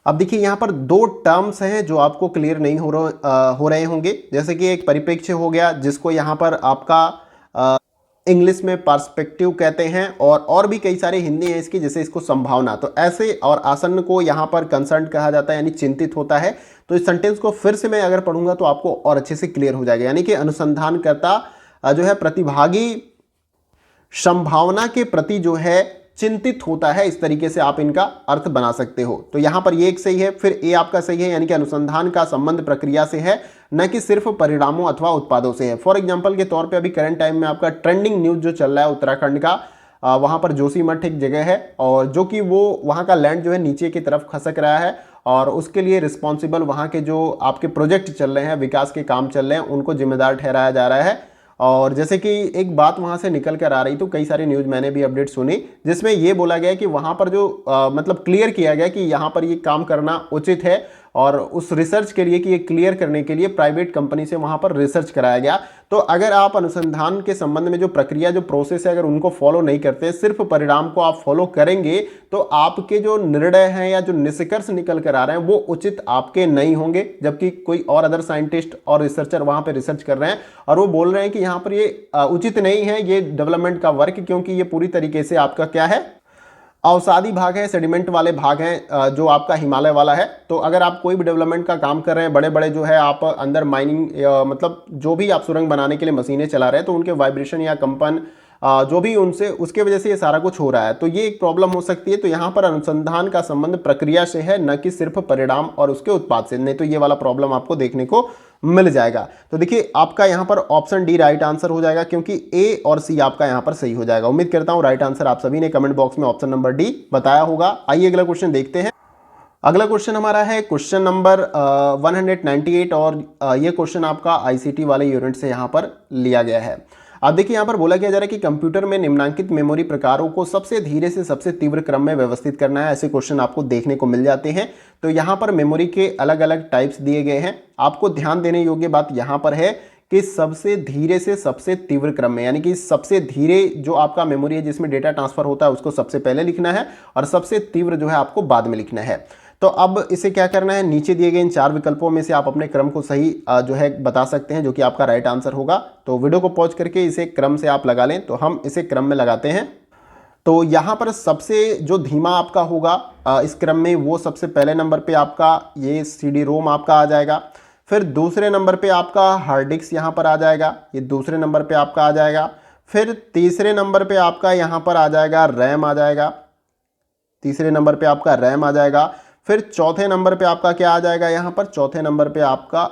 अब देखिए यहां पर 2 टर्म्स हैं जो आपको क्लियर नहीं हो रहे होंगे, जैसे कि एक परिप्रेक्ष्य हो गया जिसको यहां पर आपका इंग्लिश में पर्सपेक्टिव कहते हैं और भी कई सारे हिंदी हैं इसकी, जैसे इसको संभावना। तो ऐसे और आसन्न को यहाँ पर कंसर्न कहा जाता है, यानी चिंतित होता है। तो इस सेंटेंस को फिर से मैं अगर पढ़ूंगा तो आपको और अच्छे से क्लियर हो जाएगा, यानी कि अनुसंधानकर्ता जो है प्रतिभागी संभावना के प्रति जो है चिंतित होता है। इस तरीके से आप इनका अर्थ बना सकते हो। तो यहां पर ये एक सही है, फिर ए आपका सही है, यानी कि अनुसंधान का संबंध प्रक्रिया से है, न कि सिर्फ परिणामों अथवा उत्पादों से है। फॉर एग्जांपल के तौर पे अभी करंट टाइम में आपका ट्रेंडिंग न्यूज जो चल रहा है उत्तराखंड का, वहां पर जोशीमठ एक जगह है और जो कि वो वहां का लैंड जो है नीचे की तरफ खसक रहा है और उसके लिए रिस्पॉन्सिबल वहां के जो आपके प्रोजेक्ट चल रहे हैं, विकास के काम चल रहे हैं, उनको जिम्मेदार ठहराया जा रहा है। और जैसे कि एक बात वहाँ से निकल कर आ रही, तो कई सारी न्यूज़ मैंने भी अपडेट सुनी जिसमें ये बोला गया कि वहाँ पर जो मतलब क्लियर किया गया कि यहाँ पर ये काम करना उचित है और उस रिसर्च के लिए कि ये क्लियर करने के लिए प्राइवेट कंपनी से वहाँ पर रिसर्च कराया गया। तो अगर आप अनुसंधान के संबंध में जो प्रक्रिया जो प्रोसेस है अगर उनको फॉलो नहीं करते, सिर्फ परिणाम को आप फॉलो करेंगे तो आपके जो निर्णय हैं या जो निष्कर्ष निकल कर आ रहे हैं वो उचित आपके नहीं होंगे। जबकि कोई और अदर साइंटिस्ट और रिसर्चर वहाँ पर रिसर्च कर रहे हैं और वो बोल रहे हैं कि यहाँ पर ये उचित नहीं है ये डेवलपमेंट का वर्क, क्योंकि ये पूरी तरीके से आपका क्या है, अवसादी भाग है, सेडिमेंट वाले भाग हैं जो आपका हिमालय वाला है। तो अगर आप कोई भी डेवलपमेंट का काम कर रहे हैं, बड़े बड़े जो है आप अंदर माइनिंग मतलब जो भी आप सुरंग बनाने के लिए मशीनें चला रहे हैं, तो उनके वाइब्रेशन या कंपन जो भी उनसे उसके वजह से ये सारा कुछ हो रहा है, तो ये एक प्रॉब्लम हो सकती है। तो यहाँ पर अनुसंधान का संबंध प्रक्रिया से है, न कि सिर्फ परिणाम और उसके उत्पाद से, नहीं तो ये वाला प्रॉब्लम आपको देखने को मिल जाएगा। तो देखिए आपका यहाँ पर ऑप्शन डी राइट आंसर हो जाएगा, क्योंकि ए और सी आपका यहाँ पर सही हो जाएगा। उम्मीद करता हूँ राइट आंसर आप सभी ने कमेंट बॉक्स में ऑप्शन नंबर डी बताया होगा। आइए अगला क्वेश्चन देखते हैं। अगला क्वेश्चन हमारा है क्वेश्चन नंबर 198 और ये क्वेश्चन आपका आईसीटी वाले यूनिट से यहाँ पर लिया गया है। अब देखिए यहाँ पर बोला गया जा रहा है कि कंप्यूटर में निम्नांकित मेमोरी प्रकारों को सबसे धीरे से सबसे तीव्र क्रम में व्यवस्थित करना है। ऐसे क्वेश्चन आपको देखने को मिल जाते हैं। तो यहाँ पर मेमोरी के अलग अलग टाइप्स दिए गए हैं। आपको ध्यान देने योग्य बात यहाँ पर है कि सबसे धीरे से सबसे तीव्र क्रम में, यानी कि सबसे धीरे जो आपका मेमोरी है जिसमें डेटा ट्रांसफर होता है उसको सबसे पहले लिखना है और सबसे तीव्र जो है आपको बाद में लिखना है। तो अब इसे क्या करना है, नीचे दिए गए इन 4 विकल्पों में से आप अपने क्रम को सही जो है बता सकते हैं, जो कि आपका राइट आंसर होगा। तो वीडियो को पॉज करके इसे क्रम से आप लगा लें। तो हम इसे क्रम में लगाते हैं। तो यहाँ पर सबसे जो धीमा आपका होगा इस क्रम में, वो सबसे पहले नंबर पे आपका ये CD रोम आपका आ जाएगा। फिर दूसरे नंबर पे आपका हार्ड डिस्क यहाँ पर आ जाएगा, ये दूसरे नंबर पे आपका आ जाएगा। फिर तीसरे नंबर पे आपका यहाँ पर आ जाएगा रैम आ जाएगा, तीसरे नंबर पे आपका रैम आ जाएगा। फिर चौथे नंबर पे आपका क्या आ जाएगा, यहाँ पर चौथे नंबर पे आपका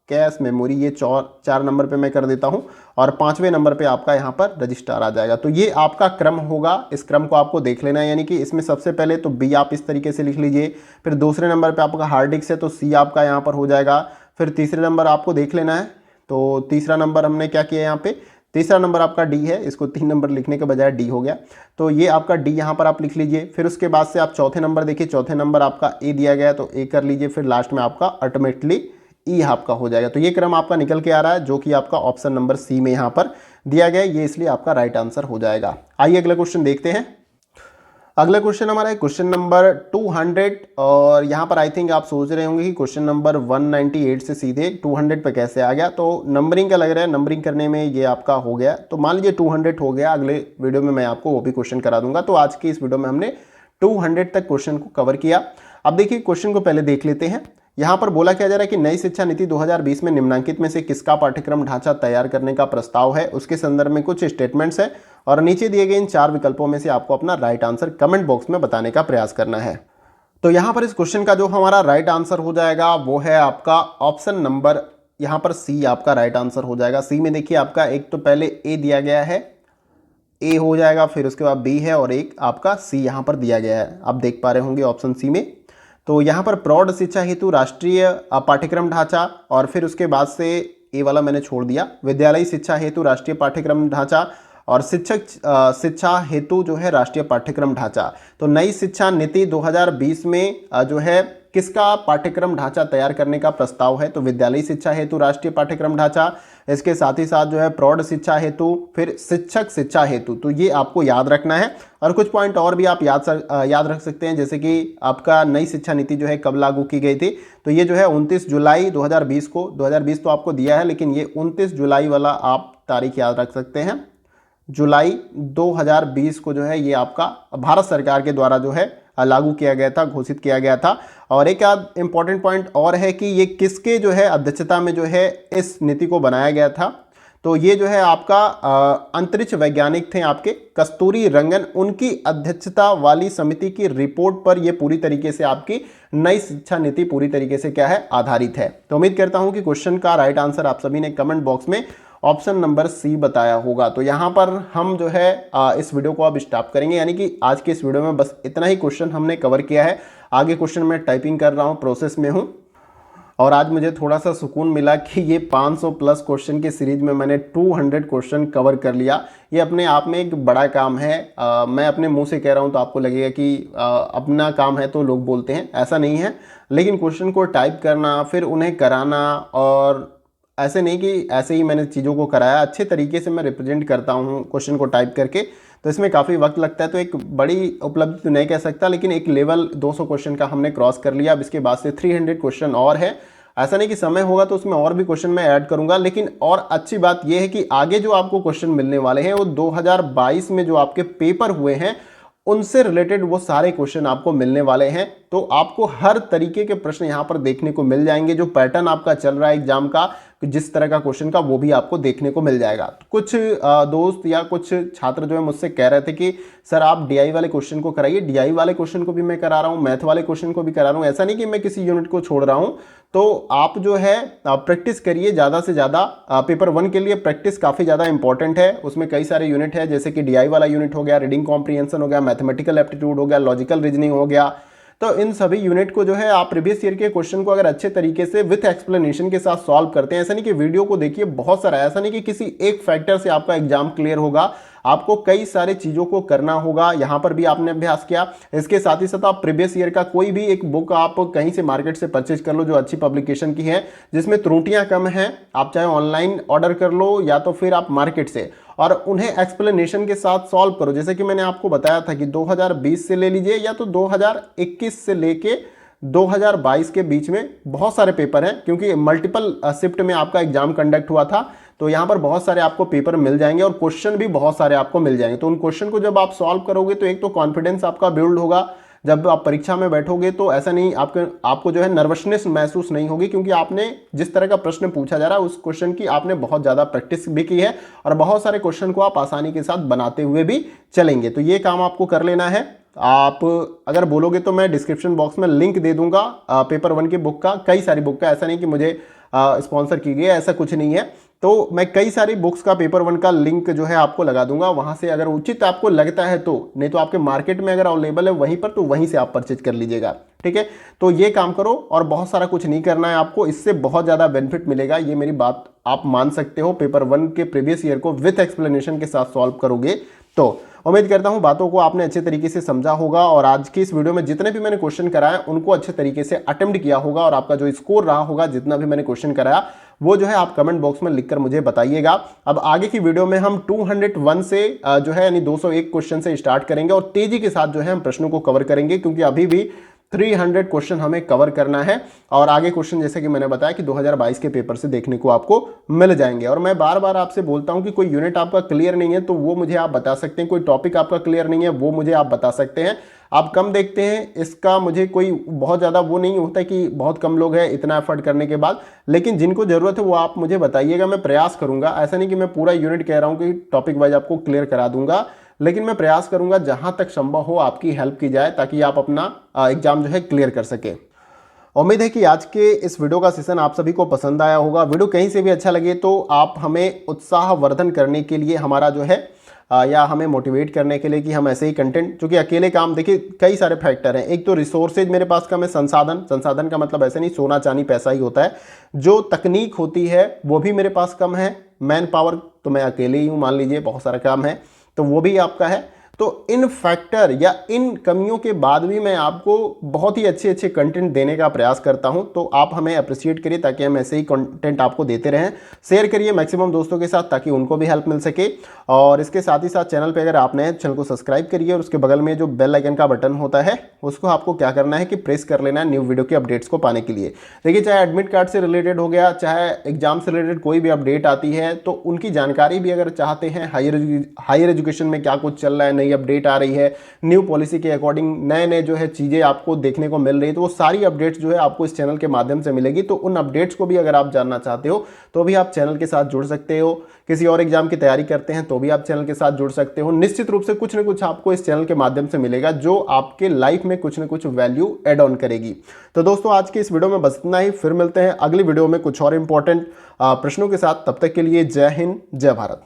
कैश मेमोरी, ये 4 नंबर पे मैं कर देता हूँ, और 5वें नंबर पे आपका यहाँ पर रजिस्टर आ जाएगा। तो ये आपका क्रम होगा, इस क्रम को आपको देख लेना है, यानी कि इसमें सबसे पहले तो बी आप इस तरीके से लिख लीजिए, फिर दूसरे नंबर पे आपका हार्ड डिस्क है तो सी आपका यहाँ पर हो जाएगा, फिर तीसरे नंबर आपको देख लेना है। तो तीसरा नंबर हमने क्या किया यहाँ पे, तीसरा नंबर आपका डी है, इसको 3 नंबर लिखने के बजाय डी हो गया, तो ये आपका डी यहाँ पर आप लिख लीजिए। फिर उसके बाद से आप चौथे नंबर देखिए, चौथे नंबर आपका ए दिया गया है तो ए कर लीजिए, फिर लास्ट में आपका अल्टीमेटली ई आपका हो जाएगा। तो ये क्रम आपका निकल के आ रहा है, जो कि आपका ऑप्शन नंबर सी में यहाँ पर दिया गया है, ये इसलिए आपका राइट आंसर हो जाएगा। आइए अगला क्वेश्चन देखते हैं। अगला क्वेश्चन हमारा है क्वेश्चन नंबर 200, और यहाँ पर आई थिंक आप सोच रहे होंगे कि क्वेश्चन नंबर 198 से सीधे 200 पे कैसे आ गया। तो नंबरिंग का लग रहा है, नंबरिंग करने में ये आपका हो गया, तो मान लीजिए 200 हो गया, अगले वीडियो में मैं आपको वो भी क्वेश्चन करा दूंगा। तो आज की इस वीडियो में हमने 200 तक क्वेश्चन को कवर किया। अब देखिए क्वेश्चन को पहले देख लेते हैं। यहाँ पर बोला क्या जा रहा है कि नई शिक्षा नीति 2020 में निम्नलिखित में से किसका पाठ्यक्रम ढांचा तैयार करने का प्रस्ताव है, उसके संदर्भ में कुछ स्टेटमेंट्स है, और नीचे दिए गए इन 4 विकल्पों में से आपको अपना राइट आंसर कमेंट बॉक्स में बताने का प्रयास करना है। तो यहाँ पर इस क्वेश्चन का जो हमारा राइट आंसर हो जाएगा वो है आपका ऑप्शन नंबर यहाँ पर सी आपका राइट आंसर हो जाएगा। सी में देखिए आपका एक तो पहले ए दिया गया है, ए हो जाएगा, फिर उसके बाद बी है, और एक आपका सी यहाँ पर दिया गया है, आप देख पा रहे होंगे ऑप्शन सी में। तो यहाँ पर प्रौढ़ शिक्षा हेतु राष्ट्रीय पाठ्यक्रम ढांचा, और फिर उसके बाद से ए वाला मैंने छोड़ दिया, विद्यालयी शिक्षा हेतु राष्ट्रीय पाठ्यक्रम ढांचा, और शिक्षक शिक्षा हेतु जो है राष्ट्रीय पाठ्यक्रम ढांचा। तो नई शिक्षा नीति 2020 में जो है किसका पाठ्यक्रम ढांचा तैयार करने का प्रस्ताव है, तो विद्यालयी शिक्षा हेतु राष्ट्रीय पाठ्यक्रम ढांचा, इसके साथ ही साथ जो है प्रौढ़ शिक्षा हेतु, फिर शिक्षक शिक्षा हेतु। तो ये आपको याद रखना है, और कुछ पॉइंट और भी आप याद रख सकते हैं, जैसे कि आपका नई शिक्षा नीति जो है कब लागू की गई थी, तो ये जो है 29 जुलाई 2020 को, 2020 तो आपको दिया है लेकिन ये 29 जुलाई वाला आप तारीख याद रख सकते हैं, जुलाई 2020 को जो है ये आपका भारत सरकार के द्वारा जो है लागू किया गया था, घोषित किया गया था। और एक इंपॉर्टेंट पॉइंट और है कि ये किसके जो है अध्यक्षता में जो है इस नीति को बनाया गया था, तो ये जो है आपका अंतरिक्ष वैज्ञानिक थे आपके कस्तूरी रंगन, उनकी अध्यक्षता वाली समिति की रिपोर्ट पर ये पूरी तरीके से आपकी नई शिक्षा नीति पूरी तरीके से क्या है आधारित है। तो उम्मीद करता हूं कि क्वेश्चन का राइट आंसर आप सभी ने कमेंट बॉक्स में ऑप्शन नंबर सी बताया होगा। तो यहाँ पर हम जो है इस वीडियो को अब स्टॉप करेंगे, यानी कि आज के इस वीडियो में बस इतना ही क्वेश्चन हमने कवर किया है। आगे क्वेश्चन मैं टाइपिंग कर रहा हूँ, प्रोसेस में हूँ, और आज मुझे थोड़ा सा सुकून मिला कि ये 500 प्लस क्वेश्चन की सीरीज में मैंने 200 क्वेश्चन कवर कर लिया। ये अपने आप में एक बड़ा काम है। मैं अपने मुंह से कह रहा हूँ तो आपको लगेगा कि अपना काम है तो लोग बोलते हैं, ऐसा नहीं है, लेकिन क्वेश्चन को टाइप करना, फिर उन्हें कराना, और ऐसे नहीं कि ऐसे ही मैंने चीज़ों को कराया, अच्छे तरीके से मैं रिप्रेजेंट करता हूँ क्वेश्चन को टाइप करके, तो इसमें काफ़ी वक्त लगता है। तो एक बड़ी उपलब्धि तो नहीं कह सकता, लेकिन एक लेवल 200 क्वेश्चन का हमने क्रॉस कर लिया। अब इसके बाद से 300 क्वेश्चन और है, ऐसा नहीं कि समय होगा तो उसमें और भी क्वेश्चन मैं ऐड करूंगा। लेकिन और अच्छी बात यह है कि आगे जो आपको क्वेश्चन मिलने वाले हैं वो 2022 में जो आपके पेपर हुए हैं उनसे रिलेटेड वो सारे क्वेश्चन आपको मिलने वाले हैं। तो आपको हर तरीके के प्रश्न यहाँ पर देखने को मिल जाएंगे। जो पैटर्न आपका चल रहा है एग्जाम का, जिस तरह का क्वेश्चन का, वो भी आपको देखने को मिल जाएगा। कुछ दोस्त या कुछ छात्र जो है मुझसे कह रहे थे कि सर आप डीआई वाले क्वेश्चन को कराइए। डीआई वाले क्वेश्चन को भी मैं करा रहा हूँ, मैथ वाले क्वेश्चन को भी करा रहा हूँ, ऐसा नहीं कि मैं किसी यूनिट को छोड़ रहा हूँ। तो आप जो है प्रैक्टिस करिए ज़्यादा से ज़्यादा। पेपर 1 के लिए प्रैक्टिस काफ़ी ज़्यादा इंपॉर्टेंट है। उसमें कई सारे यूनिट है, जैसे कि डीआई वाला यूनिट हो गया, रीडिंग कॉम्प्रीहेंशन हो गया, मैथमेटिकल एप्टीट्यूड हो गया, लॉजिकल रीजनिंग हो गया। तो इन सभी यूनिट को जो है आप प्रीवियस ईयर के क्वेश्चन को अगर अच्छे तरीके से विथ एक्सप्लेनेशन के साथ सॉल्व करते हैं, ऐसा नहीं कि वीडियो को देखिए बहुत सारा, ऐसा नहीं कि किसी एक फैक्टर से आपका एग्जाम क्लियर होगा, आपको कई सारे चीज़ों को करना होगा। यहाँ पर भी आपने अभ्यास किया, इसके साथ ही साथ आप प्रीवियस ईयर का कोई भी एक बुक आप कहीं से मार्केट से परचेज कर लो जो अच्छी पब्लिकेशन की है, जिसमें त्रुटियां कम हैं। आप चाहे ऑनलाइन ऑर्डर कर लो या तो फिर आप मार्केट से, और उन्हें एक्सप्लेनेशन के साथ सॉल्व करो। जैसे कि मैंने आपको बताया था कि 2020 से ले लीजिए या तो 2021 से लेके 2022 के बीच में बहुत सारे पेपर हैं, क्योंकि मल्टीपल शिफ्ट में आपका एग्जाम कंडक्ट हुआ था। तो यहाँ पर बहुत सारे आपको पेपर मिल जाएंगे और क्वेश्चन भी बहुत सारे आपको मिल जाएंगे। तो उन क्वेश्चन को जब आप सॉल्व करोगे तो एक तो कॉन्फिडेंस आपका बिल्ड होगा, जब आप परीक्षा में बैठोगे तो ऐसा नहीं आपको जो है नर्वसनेस महसूस नहीं होगी, क्योंकि आपने जिस तरह का प्रश्न पूछा जा रहा है उस क्वेश्चन की आपने बहुत ज़्यादा प्रैक्टिस भी की है और बहुत सारे क्वेश्चन को आप आसानी के साथ बनाते हुए भी चलेंगे। तो ये काम आपको कर लेना है। आप अगर बोलोगे तो मैं डिस्क्रिप्शन बॉक्स में लिंक दे दूंगा पेपर 1 की बुक का, कई सारी बुक का, ऐसा नहीं कि मुझे स्पॉन्सर की गई है, ऐसा कुछ नहीं है। तो मैं कई सारी बुक्स का पेपर 1 का लिंक जो है आपको लगा दूंगा, वहां से अगर उचित आपको लगता है तो, नहीं तो आपके मार्केट में अगर अवेलेबल है वहीं पर तो वहीं से आप परचेज कर लीजिएगा। ठीक है, तो ये काम करो और बहुत सारा कुछ नहीं करना है आपको, इससे बहुत ज़्यादा बेनिफिट मिलेगा, ये मेरी बात आप मान सकते हो। पेपर 1 के प्रीवियस ईयर को विथ एक्सप्लेनेशन के साथ सॉल्व करोगे तो उम्मीद करता हूं बातों को आपने अच्छे तरीके से समझा होगा और आज की इस वीडियो में जितने भी मैंने क्वेश्चन कराया उनको अच्छे तरीके से अटेम्प्ट किया होगा और आपका जो स्कोर रहा होगा जितना भी मैंने क्वेश्चन कराया वो जो है आप कमेंट बॉक्स में लिखकर मुझे बताइएगा। अब आगे की वीडियो में हम 201 से जो है यानी 201 क्वेश्चन से स्टार्ट करेंगे और तेजी के साथ जो है हम प्रश्नों को कवर करेंगे, क्योंकि अभी भी 300 क्वेश्चन हमें कवर करना है और आगे क्वेश्चन जैसे कि मैंने बताया कि 2022 के पेपर से देखने को आपको मिल जाएंगे। और मैं बार बार आपसे बोलता हूं कि कोई यूनिट आपका क्लियर नहीं है तो वो मुझे आप बता सकते हैं, कोई टॉपिक आपका क्लियर नहीं है वो मुझे आप बता सकते हैं। आप कम देखते हैं, इसका मुझे कोई बहुत ज़्यादा वो नहीं होता कि बहुत कम लोग हैं इतना एफर्ट करने के बाद, लेकिन जिनको ज़रूरत है वो आप मुझे बताइएगा, मैं प्रयास करूंगा। ऐसा नहीं कि मैं पूरा यूनिट कह रहा हूँ कि टॉपिक वाइज आपको क्लियर करा दूंगा, लेकिन मैं प्रयास करूंगा जहां तक संभव हो आपकी हेल्प की जाए ताकि आप अपना एग्जाम जो है क्लियर कर सके। उम्मीद है कि आज के इस वीडियो का सेशन आप सभी को पसंद आया होगा। वीडियो कहीं से भी अच्छा लगे तो आप हमें उत्साहवर्धन करने के लिए हमारा जो है या हमें मोटिवेट करने के लिए कि हम ऐसे ही कंटेंट, क्योंकि अकेले काम देखिए कई सारे फैक्टर हैं। एक तो रिसोर्सेज मेरे पास कम है, संसाधन का मतलब ऐसे नहीं सोना चांदी पैसा ही होता है, जो तकनीक होती है वो भी मेरे पास कम है, मैन पावर तो मैं अकेले ही हूँ मान लीजिए, बहुत सारा काम है तो वो भी आपका है। तो इन फैक्टर या इन कमियों के बाद भी मैं आपको बहुत ही अच्छे अच्छे कंटेंट देने का प्रयास करता हूं, तो आप हमें अप्रिशिएट करिए ताकि हम ऐसे ही कंटेंट आपको देते रहें। शेयर करिए मैक्सिमम दोस्तों के साथ ताकि उनको भी हेल्प मिल सके और इसके साथ ही साथ चैनल पे अगर आप नए चैनल को सब्सक्राइब करिए और उसके बगल में जो बेल आइकन का बटन होता है उसको आपको क्या करना है कि प्रेस कर लेना है न्यू वीडियो के अपडेट्स को पाने के लिए। देखिए चाहे एडमिट कार्ड से रिलेटेड हो गया, चाहे एग्जाम से रिलेटेड कोई भी अपडेट आती है तो उनकी जानकारी भी अगर चाहते हैं, हायर एजुकेशन में क्या कुछ चल रहा है, नई अपडेट आ रही है, न्यू पॉलिसी के अकॉर्डिंग नए नए जो है चीज़ें आपको देखने को मिल रही है, तो वो सारी अपडेट्स जो है आपको इस चैनल के माध्यम से मिलेगी। तो उन अपडेट्स को भी अगर आप जानना चाहते हो तो भी आप चैनल के साथ जुड़ सकते हो। किसी और एग्जाम की तैयारी करते हैं तो भी आप चैनल के साथ जुड़ सकते हो। निश्चित रूप से कुछ न कुछ आपको इस चैनल के माध्यम से मिलेगा जो आपके लाइफ में कुछ न कुछ वैल्यू एड ऑन करेगी। तो दोस्तों आज के इस वीडियो में बस इतना ही, फिर मिलते हैं अगली वीडियो में कुछ और इंपॉर्टेंट प्रश्नों के साथ। तब तक के लिए जय हिंद, जय भारत।